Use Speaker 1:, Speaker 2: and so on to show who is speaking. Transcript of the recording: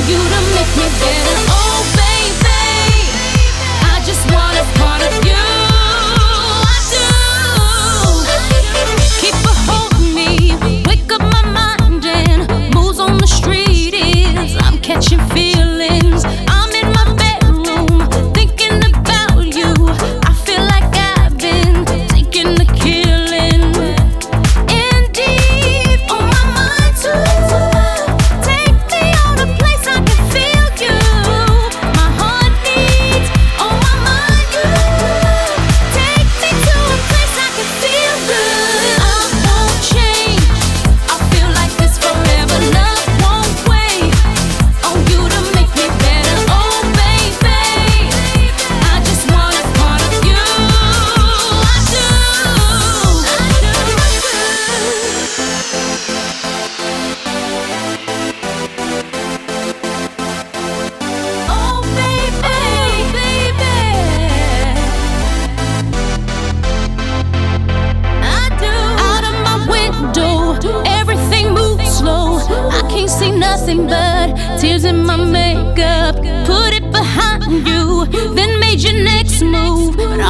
Speaker 1: you to make me better. Oh baby, I just want a part of you. I do. Keep a hold of me, wake up my mind and moves on the street is I'm catching feelings. I'm in my bedroom thinking about you. I feel like I've been taking the killing. In deep on my mind too. Take me on a place I can feel you. My heart beats on my mind you. Take me to a place I can feel good. I won't change. I feel like this forever. Love won't wait on you to make me better. Oh baby, I just want a part of you. I do. Oh baby, I do. Out of my window, everything moves slow. I can't see nothing but tears in my makeup. Put it behind you, then made your next move. But